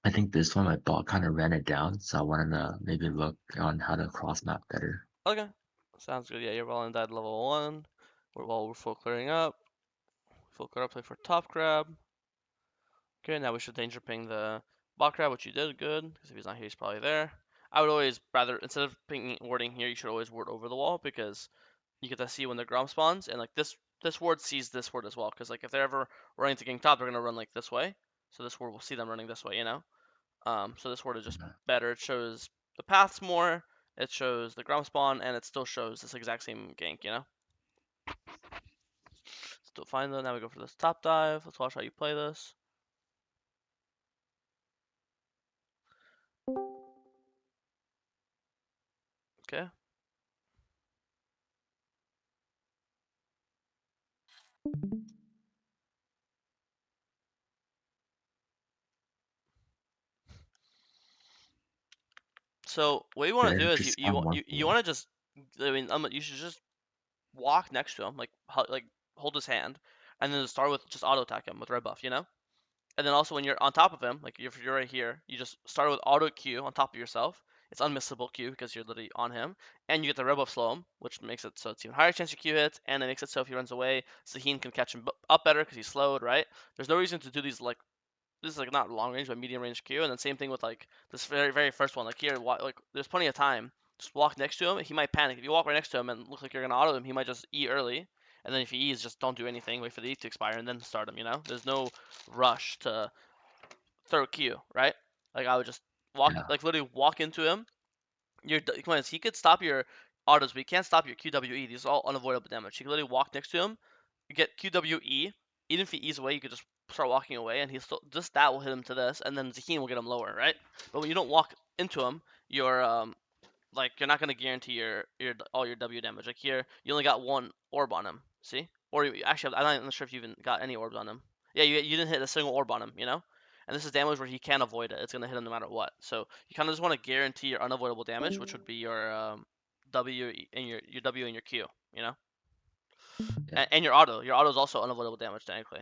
I think this one my bot kind of ran it down, so I wanted to maybe look on how to cross map better. Okay, sounds good. Yeah, you're well in that level 1. We're full clearing up. Full clear up, play for top grab. Okay, now we should danger ping the bot grab, which you did good, because if he's not here, he's probably there. I would always rather, instead of pinging warding here, you should always ward over the wall, because you get to see when the Grom spawns, and like this ward sees this ward as well, because like if they're ever running to king top, they're gonna run like this way. So this ward will see them running this way, you know. So this ward is just Mhm. better. It shows the paths more. It shows the Grom spawn, and it still shows this exact same gank, you know. Still fine though. Now we go for this top dive. Let's watch how you play this. Okay. So what you want to There, do is just on one you floor. want to just, I mean, you should just walk next to him, like hold his hand, and then start with just auto attack him with red buff, you know. And then also when you're on top of him, like if you're right here, you just start with auto Q on top of yourself. It's unmissable Q because you're literally on him, and you get the red buff slow him, which makes it so it's even higher chance your Q hits, and it makes it so if he runs away, Sahin can catch him up better because he's slowed, right? There's no reason to do these like this is like not long range but medium range Q, and then same thing with like this very first one. Like here, like there's plenty of time. Just walk next to him. He might panic. If you walk right next to him and look like you're gonna auto him, he might just E early. And then if he E's, just don't do anything. Wait for the E to expire and then start him. You know, there's no rush to throw Q, right? Like I would just walk, Yeah, like literally walk into him. Come on, he could stop your autos, but he can't stop your QWE. These are all unavoidable damage. You can literally walk next to him, you get QWE. Even if he E's away, you could just start walking away, and he's still just that will hit him to this, and then Zaheen will get him lower, right? But when you don't walk into him, you're like you're not gonna guarantee your all your W damage. Like here, you only got one orb on him. See? Or actually, I'm not even sure if you even got any orbs on him. Yeah, you didn't hit a single orb on him. You know. And this is damage where he can't avoid it. It's gonna hit him no matter what. So you kind of just want to guarantee your unavoidable damage, which would be your W and your W and your Q. You know, yeah, and your auto. Your auto is also unavoidable damage technically.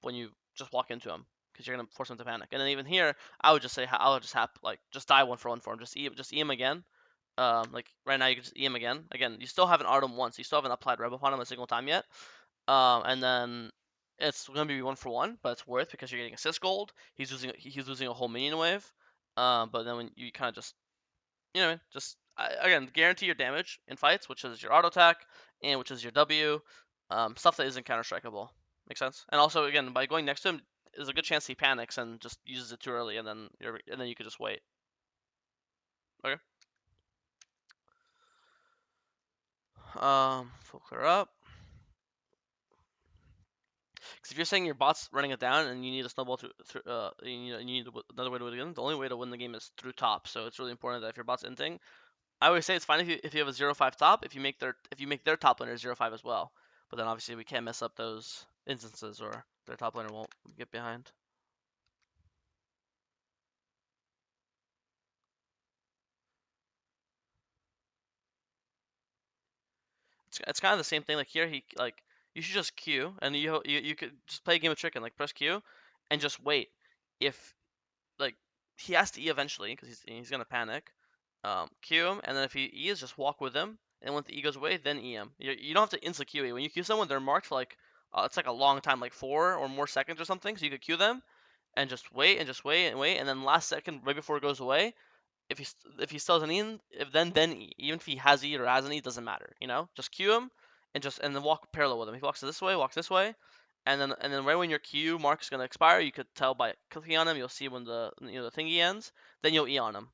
When you just walk into him because you're gonna force him to panic. And then even here, I would just say I would just have like just die 1 for 1 for him. Just E him again. Like right now you can just E him again. Again, you still haven't A'd him once. You still haven't applied Red Buff on him a single time yet. And then it's gonna be 1 for 1, but it's worth because you're getting assist gold. He's losing a whole minion wave. But then when you kind of just just again guarantee your damage in fights, which is your auto attack and which is your W, stuff that isn't counter strikeable. Makes sense. And also again by going next to him, there's a good chance he panics and just uses it too early, and then you could just wait. Okay. Full clear up. Because if you're saying your bot's running it down and you need a snowball through you need another way to win the game, the only way to win the game is through top. So it's really important that if your bot's inting, I always say it's fine if you have a 0-5 top if you make their top laner 0-5 as well. But then obviously we can't mess up those instances or their top laner won't get behind. It's kind of the same thing. Like here, he like you should just Q and you could just play a game of chicken. Like press Q and just wait. If like he has to E eventually because he's gonna panic. Q him, and then if he E's, just walk with him. And when the E goes away, then E him. You don't have to insta Q E. When you Q someone, they're marked for like it's like a long time, like 4 or more seconds or something. So you could Q them and just wait and wait, and then last second right before it goes away, if he still hasn't E, if then E. Even if he has E or hasn't E, it doesn't matter. You know, just Q him and then walk parallel with him. If he walks this way, and then right when your Q mark is gonna expire, you could tell by clicking on him. You'll see when the thingy ends. Then you'll E on him.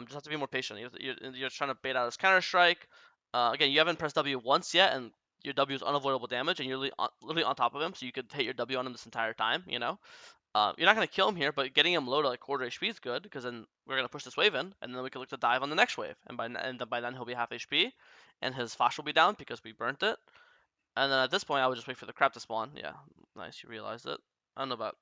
Just have to be more patient. You're trying to bait out his counter strike. Again, you haven't pressed W once yet, and your W is unavoidable damage, and you're literally on top of him, so you could hit your W on him this entire time. You're not gonna kill him here, but getting him low to like quarter HP is good because then we're gonna push this wave in, and then we can look to dive on the next wave, and by then he'll be half HP, and his flash will be down because we burnt it. And then at this point, I would just wait for the crap to spawn. Yeah, nice, you realized it. I don't know about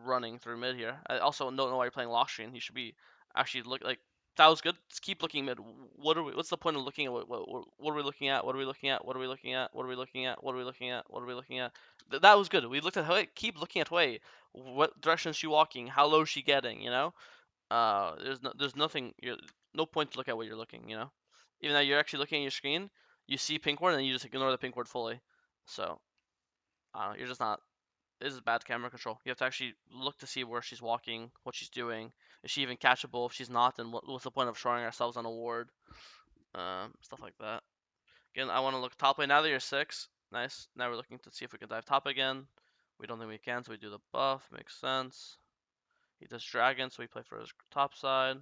running through mid here. I also don't know why you're playing lock screen. You should be actually look like That was good. Just keep looking mid. What are we? What's the point of looking at what are we looking at? What are we looking at? What are we looking at? What are we looking at? What are we looking at? What are we looking at? That was good. We looked at Hui. Keep looking at Hui. What direction is she walking? How low is she getting? You know. There's nothing. No point to look at what you're looking. You know. Even though you're actually looking at your screen, you see pink word and you just ignore the pink word fully. So, you're just not. This is bad camera control. You have to actually look to see where she's walking, what she's doing. Is she even catchable? If she's not, then what's the point of showing ourselves on a ward? Stuff like that. Again, I want to look top lane. Now that you're 6, nice. Now we're looking to see if we can dive top again. We don't think we can, so we do the buff. Makes sense. He does dragon, so we play for his top side.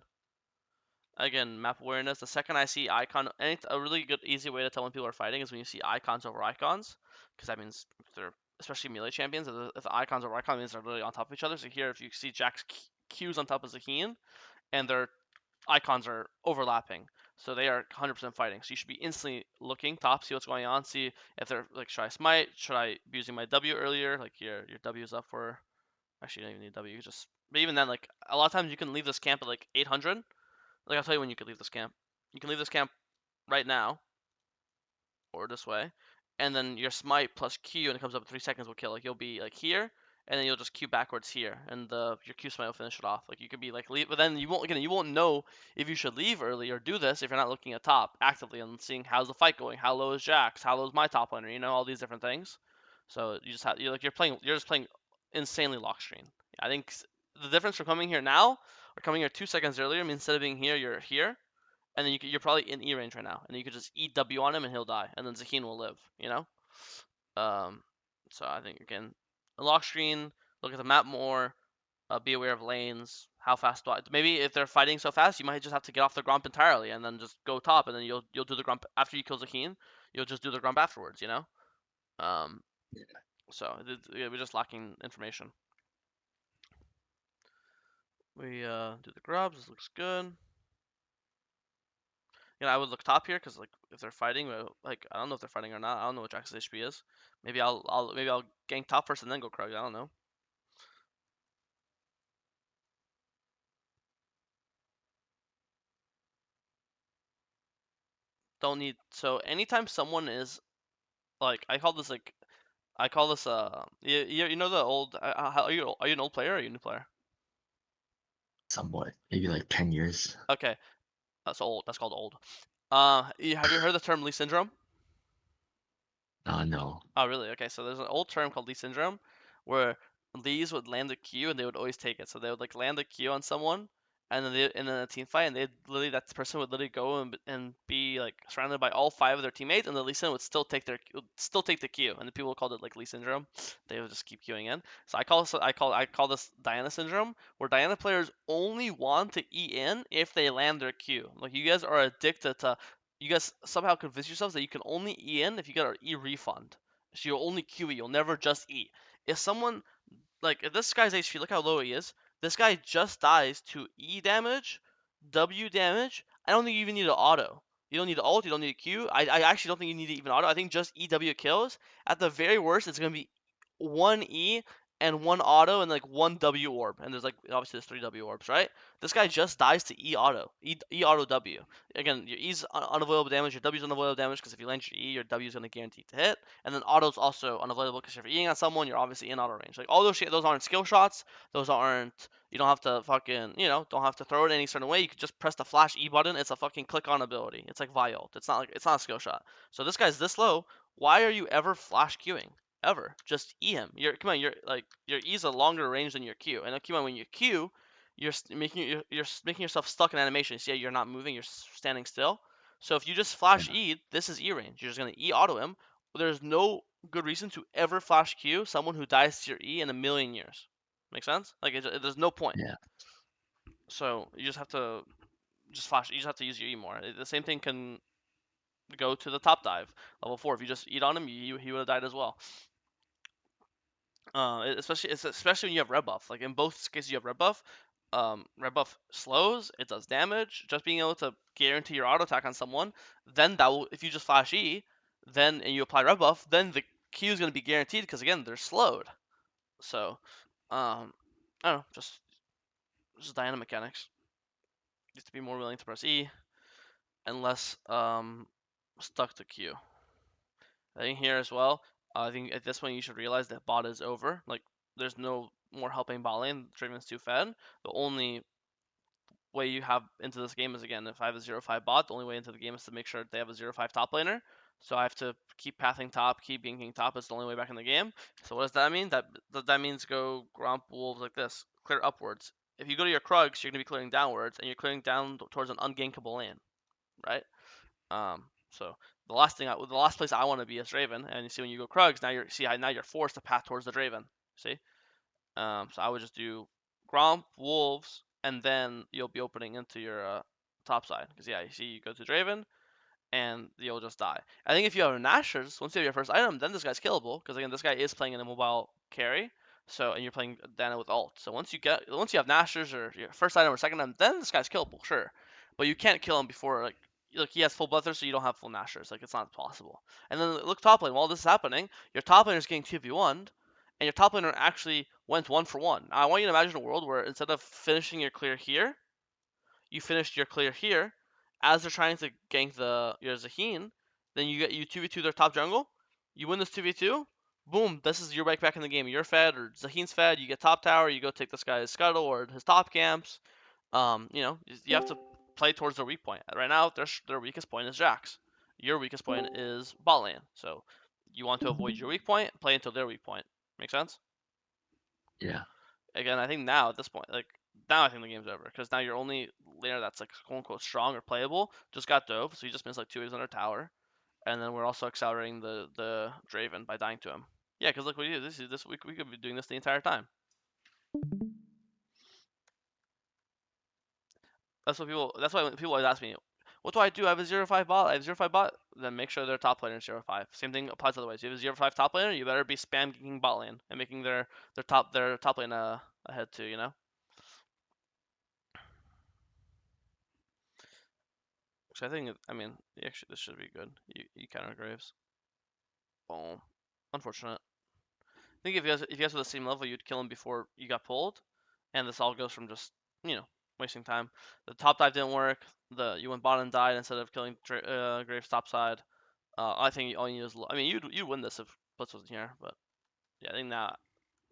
Again, map awareness. The second I see icon, and a really good, easy way to tell when people are fighting is when you see icons over icons, because that means if they're, especially melee champions, if the icons over icons means they're literally on top of each other. So here, if you see Jack's Q's on top of Zahin, and their icons are overlapping, so they are 100% fighting. So you should be instantly looking top, see what's going on, see if they're like, should I smite? Should I be using my W earlier? Like here, your W is up for. Actually, you don't even need W. You just, but even then, like a lot of times you can leave this camp at like 800. Like I'll tell you when you could leave this camp. You can leave this camp right now, or this way, and then your smite plus Q, and it comes up in 3 seconds will kill. Like you'll be like here, and then you'll just Q backwards here, and your Q smite will finish it off. Like you could be like leave, but then you won't know if you should leave early or do this if you're not looking at top actively and seeing how's the fight going, how low is Jax, how low is my top laner, you know, all these different things. So you just have you're just playing insanely lock screen. I think the difference from coming here now or coming here 2 seconds earlier, I mean, instead of being here, you're here, and then you're probably in E range right now, and you could just eat W on him and he'll die, and then Zahin will live. You know. Um, so I think again, a lock screen, look at the map more, be aware of lanes, how fast do I? Maybe if they're fighting so fast, you might just have to get off the grump entirely and then just go top, and then you'll do the grump after you kill Zahin. You'll just do the grump afterwards. You know. Um, so we're just lacking information. We do the grubs. This looks good. You know, I would look top here because like if they're fighting, like I don't know if they're fighting or not. I don't know what Jax's HP is. Maybe I'll gank top first and then go Krug. I don't know. Don't need. So anytime someone is like, I call this you know the old how, are you an old player or are you a new player? somewhat. Maybe like 10 years. Okay, that's old. That's called old. Have you heard the term Lee syndrome? No. Oh, really? Okay, so there's an old term called Lee syndrome, where Lees would land a Q and they would always take it. So they would like land a Q on someone, and then in a team fight, and they literally that person would literally go and be like surrounded by all 5 of their teammates, and the Lee Sin would still take the Q, and the people called it like Lee syndrome. They would just keep queuing in. So I call this Diana syndrome, where Diana players only want to E in if they land their Q. Like you guys are addicted to. You guys somehow convince yourselves that you can only E in if you get an E refund. So you'll only QE, you'll never just E. If someone, like, if this guy's HP, look how low he is. This guy just dies to E damage, W damage. I don't think you even need an auto. You don't need an ult, you don't need a Q. I actually don't think you need to even auto. I think just EW kills. At the very worst, it's going to be one E and one auto and like one W orb. And there's like, obviously there's 3 W orbs, right? This guy just dies to E auto. E auto W. Again, your E's unavoidable damage, your W's unavoidable damage because if you land your E, your W is going to guarantee to hit. And then auto's also unavoidable because if you're Eing on someone, you're obviously in auto range. Like all those aren't skill shots. Those aren't. You don't have to fucking, don't have to throw it any certain way. You can just press the flash E button. It's a fucking click on ability. It's like Viol. It's not a skill shot. So this guy's this low. Why are you ever flash queuing? Ever? Just E him. Come on. Your E's a longer range than your Q. And come on, when you Q, you're making yourself stuck in animation. See, you're not moving. You're standing still. So if you just flash Yeah. E, this is E range. You're just gonna E auto him. There's no good reason to ever flash Q someone who dies to your E in a million years. Make sense? Like there's no point. Yeah. So you just have to just flash. You just have to use your E more. The same thing can go to the top dive level 4. If you just eat on him, he would have died as well. Especially when you have red buff. Like in both cases, you have red buff. Red buff slows. It does damage. Just being able to guarantee your auto attack on someone, then that will, if you just flash E, then and you apply red buff, then the Q is going to be guaranteed because again they're slowed. So, I don't know, just Diana mechanics. You have to be more willing to press E and less stuck to Q. I think here as well. I think at this point you should realize that bot is over. Like there's no more helping bot lane. Draven's too fed. The only way you have into this game is again if I have a 0-5 bot, the only way into the game is to make sure they have a 0-5 top laner. So I have to keep pathing top, keep ganking top. It's the only way back in the game. So what does that mean? That means go Gromp Wolves like this, clear upwards. If you go to your Krugs, you're gonna be clearing downwards, and you're clearing down towards an ungankable lane, right? So the last place I want to be is Draven, and you see when you go Krugs, now you're forced to path towards the Draven. See? So I would just do Gromp, Wolves, and then you'll be opening into your top side. Because yeah, you see, you go to Draven, and you'll just die. I think if you have Nashers, once you have your first item, then this guy's killable. Because again, this guy is playing an immobile carry, so and you're playing Dana with ult. So once you have Nashers or your first item or second item, then this guy's killable, sure. But you can't kill him before like he has full Bloodthirst, so you don't have full Nashers. Like it's not possible. And then look top lane. While this is happening, your top laner is getting 2v1'd, and your top laner actually went 1 for 1. Now, I want you to imagine a world where instead of finishing your clear here, you finished your clear here. As they're trying to gank your Zaheen, then you 2v2 their top jungle. You win this 2v2. Boom, this is your back in the game. You're fed or Zaheen's fed. You get top tower. You go take this guy's scuttle or his top camps. You have to play towards their weak point. Right now, their weakest point is Jax. Your weakest point is bot lane. So you want to avoid your weak point, play until their weak point. Make sense? Yeah. Again, I think now at this point, like now I think the game's over because now your only laner that's like quote unquote strong or playable just got dove, so you just missed like 2 waves under tower, and then we're also accelerating the Draven by dying to him. Yeah, because look what you do. This we could be doing this the entire time. That's what people. That's why when people always ask me, what do I do? I have a 0-5 bot. I have 0-5 bot. Then make sure their top laner is 0-5. Same thing applies otherwise. You have a 0-5 top laner, you better be spam ganking bot lane and making their top lane ahead too. You know. So I think, I mean, actually, this should be good. You counter Graves. Boom. Unfortunate. I think if you guys were the same level, you'd kill him before you got pulled, and this all goes from just wasting time. The top dive didn't work. You went bottom and died instead of killing Graves top side. I think all you need is I mean you'd win this if Blitz wasn't here, but yeah, I think now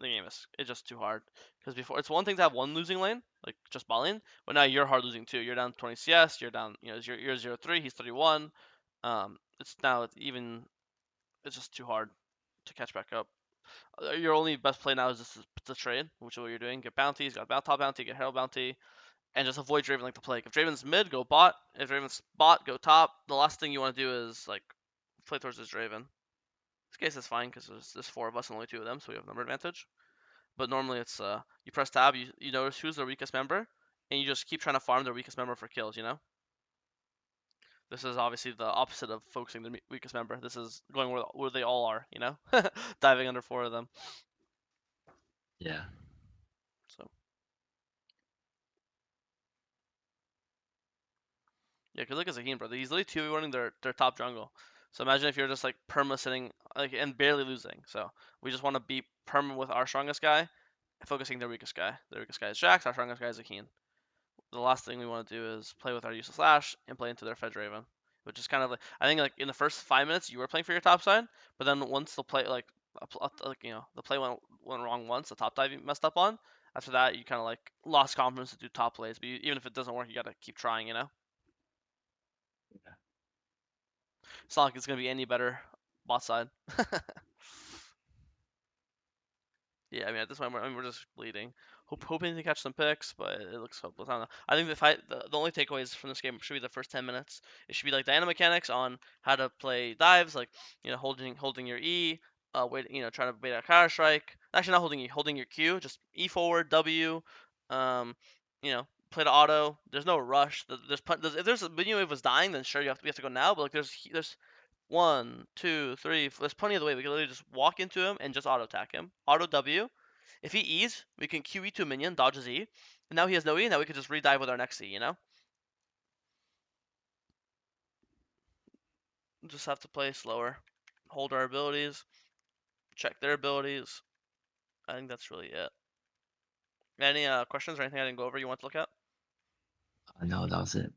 the game is it's just too hard because before it's one thing to have one losing lane like just bot lane, but now you're hard losing too. You're down 20 CS. You're down you're 0-3. He's 31. It's now it's just too hard to catch back up. Your only best play now is just the trade, which is what you're doing. Get bounties, got top bounty, get herald bounty, and just avoid Draven like the plague. If Draven's mid, go bot. If Draven's bot, go top. The last thing you want to do is like play towards this Draven. This case is fine because there's 4 of us and only 2 of them, so we have number advantage. But normally it's you press tab, you notice who's their weakest member, and you just keep trying to farm their weakest member for kills. This is obviously the opposite of focusing the weakest member. This is going where they all are. Diving under 4 of them. Yeah. So yeah, cause look at Zaheen, brother. He's literally 2v1ing their top jungle. So imagine if you're just like perma sitting like and barely losing. So we just want to be perma with our strongest guy, focusing their weakest guy. Their weakest guy is Jax. Our strongest guy is Zaheen. The last thing we want to do is play with our useless Lash and play into their Fed Draven, which is kind of like I think like in the first 5 minutes you were playing for your top side, but then once the play the play went wrong once, the top dive you messed up on. After that, you kind of like lost confidence to do top plays. But even if it doesn't work, you gotta keep trying. Yeah. It's not like it's gonna be any better bot side. Yeah, I mean at this point we're just bleeding, hoping to catch some picks, but it looks hopeless. I don't know. I think the only takeaways from this game should be the first 10 minutes. It should be like dynamic mechanics on how to play dives, like holding your E, trying to bait a counter strike. Actually, not holding E, holding your Q, just E forward W, play the auto. There's no rush. If there's a minion wave was dying, then sure we have to go now. But like there's one, two, three. There's plenty of the way. We can literally just walk into him and just auto attack him. Auto W. If he E's, we can QE to a minion, dodges E. And now he has no E, now we can just redive with our next E. Just have to play slower. Hold our abilities, check their abilities. I think that's really it. Any questions or anything I didn't go over you want to look at? I know that was it.